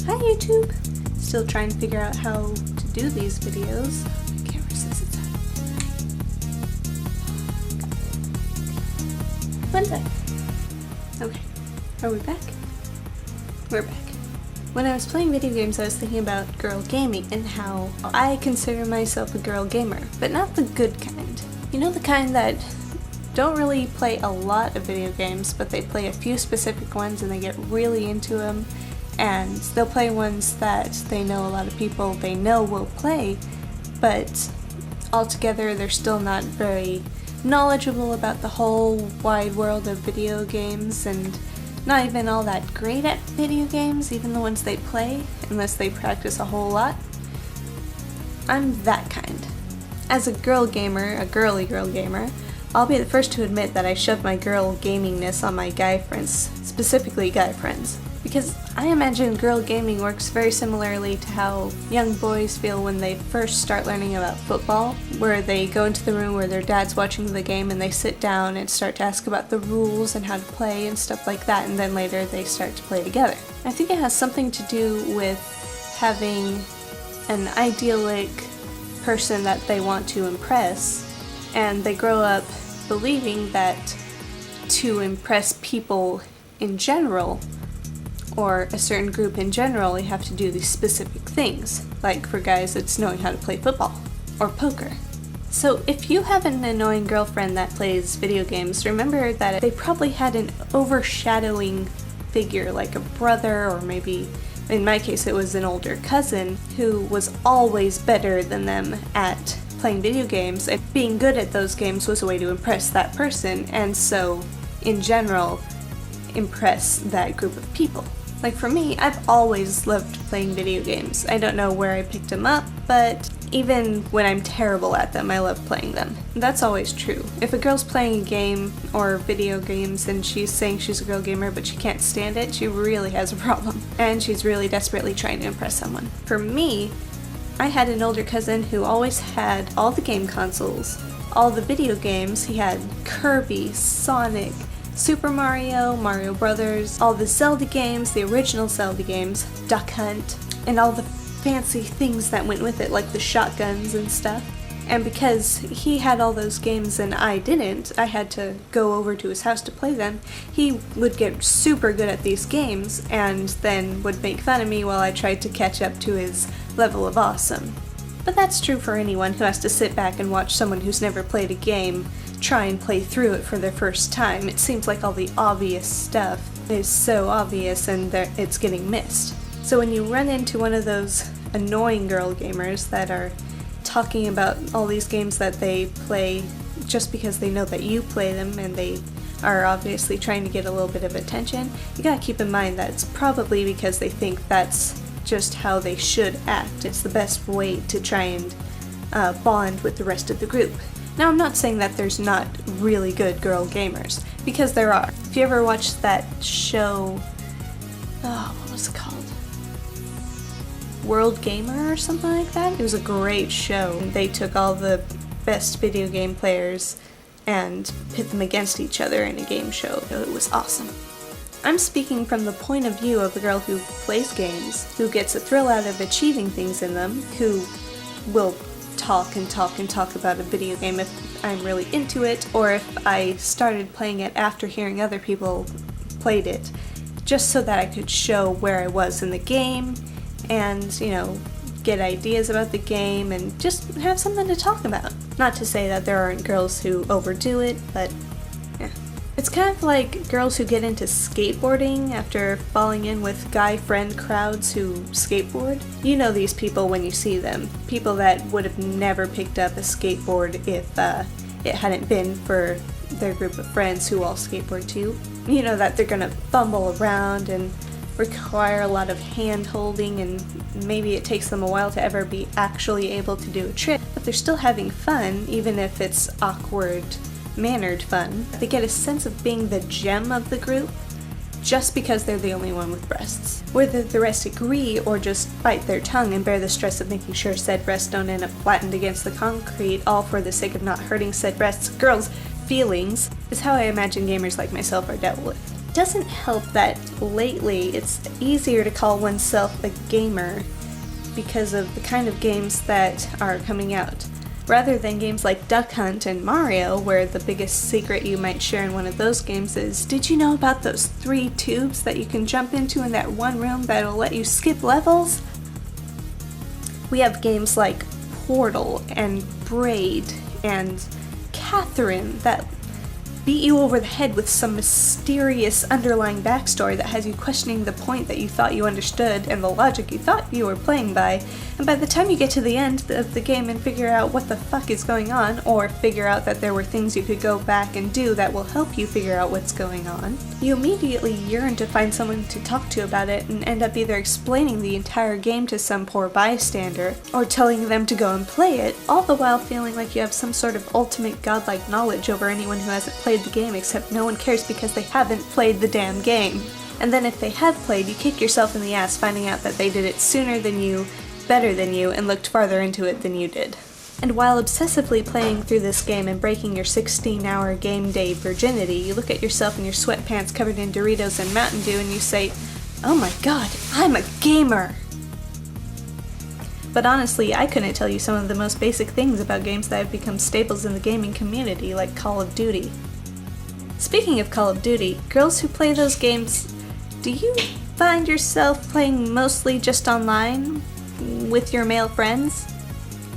Hi YouTube! Still trying to figure out how to do these videos. The camera says it's on. One sec. Okay. Are we back? We're back. When I was playing video games, I was thinking about girl gaming and how I consider myself a girl gamer, but not the good kind. You know, the kind that don't really play a lot of video games, but they play a few specific ones and they get really into them, and they'll play ones that they know a lot of people they know will play, but altogether they're still not very knowledgeable about the whole wide world of video games and not even all that great at video games, even the ones they play, unless they practice a whole lot. I'm that kind. As a girl gamer, a girly-girl gamer, I'll be the first to admit that I shove my girl gamingness on my guy friends, specifically guy friends. Because I imagine girl gaming works very similarly to how young boys feel when they first start learning about football, where they go into the room where their dad's watching the game and they sit down and start to ask about the rules and how to play and stuff like that, and then later they start to play together. I think it has something to do with having an idyllic person that they want to impress, and they grow up believing that to impress people in general, or a certain group in general, you have to do these specific things. Like for guys, it's knowing how to play football or poker. So if you have an annoying girlfriend that plays video games, remember that they probably had an overshadowing figure, like a brother, or maybe, in my case, it was an older cousin who was always better than them at playing video games, and being good at those games was a way to impress that person, and so, in general, impress that group of people. Like for me, I've always loved playing video games. I don't know where I picked them up, but even when I'm terrible at them, I love playing them. That's always true. If a girl's playing a game or video games and she's saying she's a girl gamer but she can't stand it, she really has a problem. And she's really desperately trying to impress someone. For me, I had an older cousin who always had all the game consoles, all the video games. He had Kirby, Sonic, Super Mario, Mario Brothers, all the Zelda games, the original Zelda games, Duck Hunt, and all the fancy things that went with it, like the shotguns and stuff. And because he had all those games and I didn't, I had to go over to his house to play them. He would get super good at these games and then would make fun of me while I tried to catch up to his level of awesome. But that's true for anyone who has to sit back and watch someone who's never played a game try and play through it for their first time. It seems like all the obvious stuff is so obvious and it's getting missed. So when you run into one of those annoying girl gamers that are talking about all these games that they play just because they know that you play them and they are obviously trying to get a little bit of attention, you gotta keep in mind that it's probably because they think that's just how they should act. It's the best way to try and bond with the rest of the group. Now, I'm not saying that there's not really good girl gamers, because there are. If you ever watched that show, what was it called? World Gamer or something like that? It was a great show. They took all the best video game players and pit them against each other in a game show. It was awesome. I'm speaking from the point of view of a girl who plays games, who gets a thrill out of achieving things in them, who will talk and talk and talk about a video game if I'm really into it, or if I started playing it after hearing other people played it, just so that I could show where I was in the game and, you know, get ideas about the game and just have something to talk about. Not to say that there aren't girls who overdo it, but yeah. It's kind of like girls who get into skateboarding after falling in with guy friend crowds who skateboard. You know these people when you see them. People that would have never picked up a skateboard if it hadn't been for their group of friends who all skateboard too. You know that they're gonna fumble around and require a lot of hand holding, and maybe it takes them a while to ever be actually able to do a trick, but they're still having fun, even if it's awkward mannered fun. They get a sense of being the gem of the group just because they're the only one with breasts. Whether the rest agree or just bite their tongue and bear the stress of making sure said breasts don't end up flattened against the concrete, all for the sake of not hurting said breasts, girls' feelings, is how I imagine gamers like myself are dealt with. doesn't help that lately it's easier to call oneself a gamer because of the kind of games that are coming out. Rather than games like Duck Hunt and Mario, where the biggest secret you might share in one of those games is, did you know about those 3 tubes that you can jump into in that one room that'll let you skip levels? We have games like Portal and Braid and Catherine that beat you over the head with some mysterious underlying backstory that has you questioning the point that you thought you understood and the logic you thought you were playing by, and by the time you get to the end of the game and figure out what the fuck is going on, or figure out that there were things you could go back and do that will help you figure out what's going on, you immediately yearn to find someone to talk to about it and end up either explaining the entire game to some poor bystander, or telling them to go and play it, all the while feeling like you have some sort of ultimate godlike knowledge over anyone who hasn't played the game, except no one cares because they haven't played the damn game. And then if they have played, you kick yourself in the ass finding out that they did it sooner than you, better than you, and looked farther into it than you did. And while obsessively playing through this game and breaking your 16-hour game day virginity, you look at yourself in your sweatpants covered in Doritos and Mountain Dew and you say, "Oh my god, I'm a gamer!" But honestly, I couldn't tell you some of the most basic things about games that have become staples in the gaming community, like Call of Duty. Speaking of Call of Duty, girls who play those games, do you find yourself playing mostly just online with your male friends?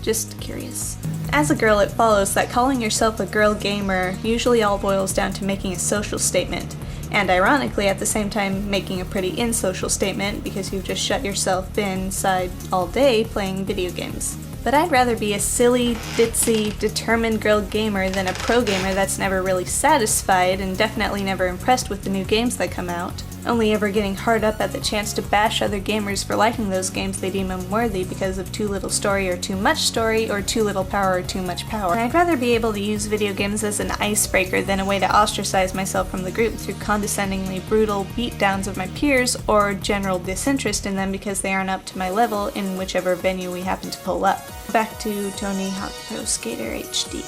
Just curious. As a girl, it follows that calling yourself a girl gamer usually all boils down to making a social statement, and ironically at the same time making a pretty insocial statement because you've just shut yourself inside all day playing video games. But I'd rather be a silly, ditzy, determined girl gamer than a pro gamer that's never really satisfied and definitely never impressed with the new games that come out, only ever getting hard up at the chance to bash other gamers for liking those games they deem unworthy because of too little story or too much story or too little power or too much power. And I'd rather be able to use video games as an icebreaker than a way to ostracize myself from the group through condescendingly brutal beatdowns of my peers or general disinterest in them because they aren't up to my level in whichever venue we happen to pull up. Back to Tony Hawk Pro Skater HD.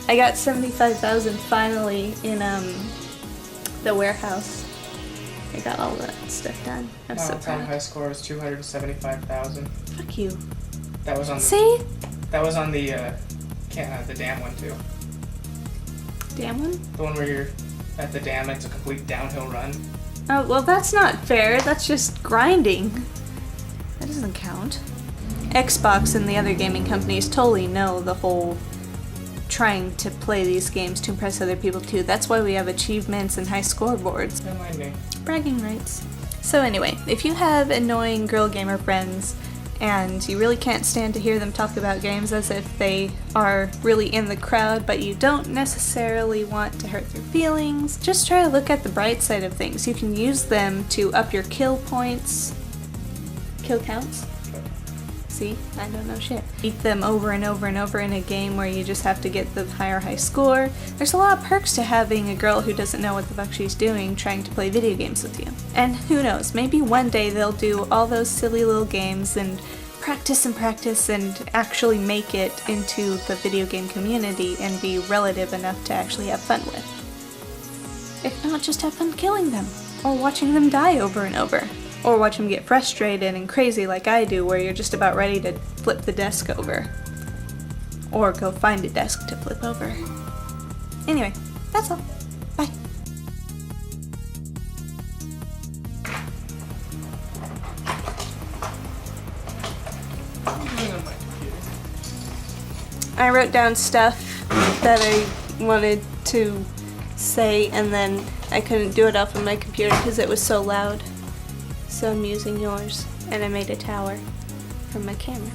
I got 75,000 finally in the warehouse. I got all that stuff done. I'm so proud. My high score was 275,000. Fuck you. That was on. See? That was on the dam one too. Dam one? The one where you're at the dam. It's a complete downhill run. Oh well, that's not fair. That's just grinding. That doesn't count. Xbox and the other gaming companies totally know the whole trying to play these games to impress other people too. That's why we have achievements and high scoreboards. Don't mind me. Bragging rights. So anyway, if you have annoying girl gamer friends and you really can't stand to hear them talk about games as if they are really in the crowd, but you don't necessarily want to hurt their feelings, just try to look at the bright side of things. You can use them to up your kill points. Kill counts? See, I don't know shit. Beat them over and over and over in a game where you just have to get the high score. There's a lot of perks to having a girl who doesn't know what the fuck she's doing trying to play video games with you. And who knows, maybe one day they'll do all those silly little games and practice and actually make it into the video game community and be relative enough to actually have fun with. If not, just have fun killing them, or watching them die over and over. Or watch them get frustrated and crazy like I do, where you're just about ready to flip the desk over. Or go find a desk to flip over. Anyway, that's all. Bye. I wrote down stuff that I wanted to say, and then I couldn't do it off of my computer because it was so loud. So I'm using yours, and I made a tower from my camera.